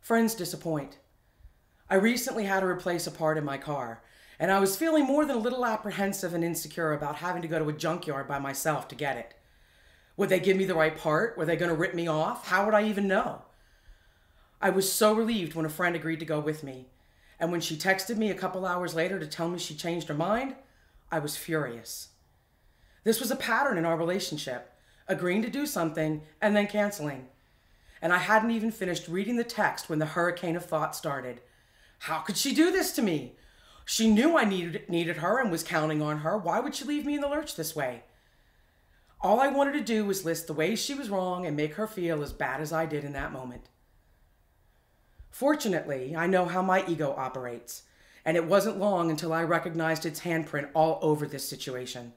Friends disappoint. I recently had to replace a part in my car, and I was feeling more than a little apprehensive and insecure about having to go to a junkyard by myself to get it. Would they give me the right part? Were they going to rip me off? How would I even know? I was so relieved when a friend agreed to go with me, and when she texted me a couple hours later to tell me she changed her mind, I was furious. This was a pattern in our relationship, agreeing to do something and then canceling. And I hadn't even finished reading the text when the hurricane of thought started. How could she do this to me? She knew I needed her and was counting on her. Why would she leave me in the lurch this way? All I wanted to do was list the ways she was wrong and make her feel as bad as I did in that moment. Fortunately, I know how my ego operates, and it wasn't long until I recognized its handprint all over this situation.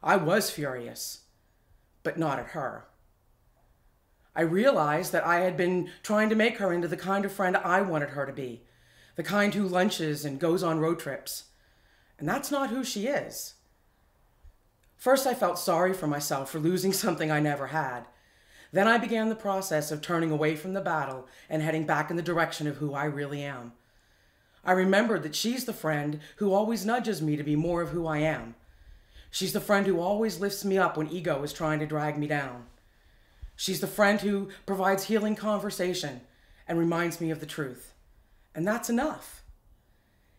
I was furious, but not at her. I realized that I had been trying to make her into the kind of friend I wanted her to be, the kind who lunches and goes on road trips. And that's not who she is. First, I felt sorry for myself for losing something I never had. Then I began the process of turning away from the battle and heading back in the direction of who I really am. I remembered that she's the friend who always nudges me to be more of who I am. She's the friend who always lifts me up when ego is trying to drag me down. She's the friend who provides healing conversation and reminds me of the truth. And that's enough.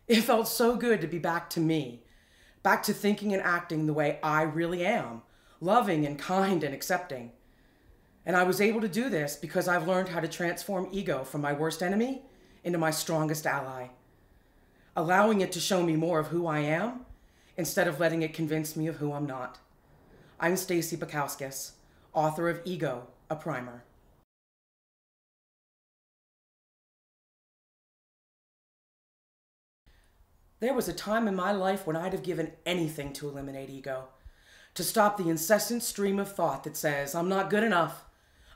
It felt so good to be back to me, back to thinking and acting the way I really am, loving and kind and accepting. And I was able to do this because I've learned how to transform ego from my worst enemy into my strongest ally, allowing it to show me more of who I am instead of letting it convince me of who I'm not. I'm Staci Backauskas, author of Ego, a Primer. There was a time in my life when I'd have given anything to eliminate ego, to stop the incessant stream of thought that says, I'm not good enough,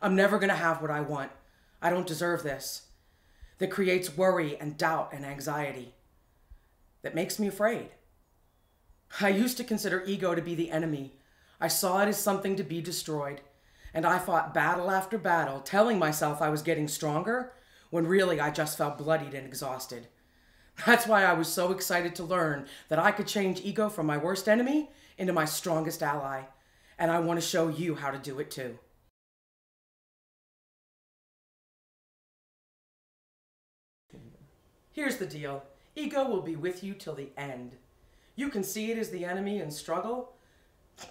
I'm never going to have what I want, I don't deserve this, that creates worry and doubt and anxiety, that makes me afraid. I used to consider ego to be the enemy. I saw it as something to be destroyed, and I fought battle after battle, telling myself I was getting stronger, when really I just felt bloodied and exhausted. That's why I was so excited to learn that I could change ego from my worst enemy into my strongest ally, and I want to show you how to do it too. Here's the deal. Ego will be with you till the end. You can see it as the enemy and struggle.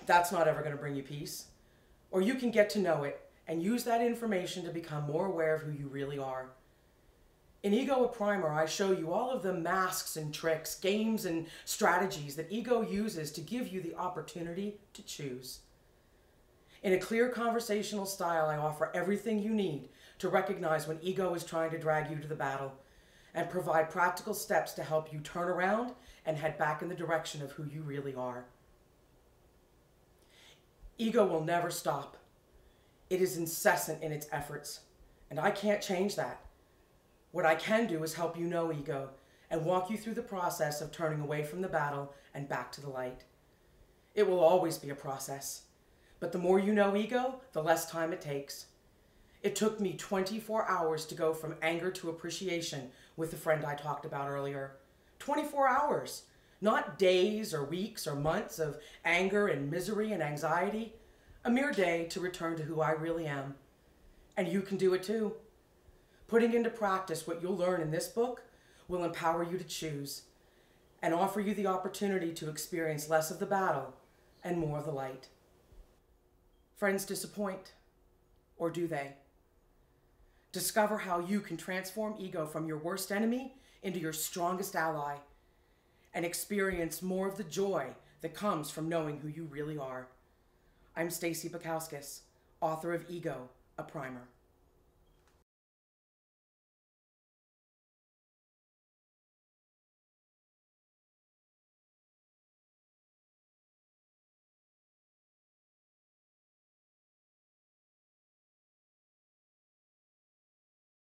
That's not ever going to bring you peace. Or you can get to know it and use that information to become more aware of who you really are. In Ego, a Primer, I show you all of the masks and tricks, games and strategies that ego uses to give you the opportunity to choose. In a clear conversational style, I offer everything you need to recognize when ego is trying to drag you to the battle and provide practical steps to help you turn around and head back in the direction of who you really are. Ego will never stop. It is incessant in its efforts, and I can't change that. What I can do is help you know ego and walk you through the process of turning away from the battle and back to the light. It will always be a process, but the more you know ego, the less time it takes. It took me 24 hours to go from anger to appreciation with the friend I talked about earlier. 24 hours, not days or weeks or months of anger and misery and anxiety. A mere day to return to who I really am. And you can do it too. Putting into practice what you'll learn in this book will empower you to choose and offer you the opportunity to experience less of the battle and more of the light. Friends disappoint, or do they? Discover how you can transform ego from your worst enemy into your strongest ally and experience more of the joy that comes from knowing who you really are. I'm Staci Backauskas, author of Ego, a Primer.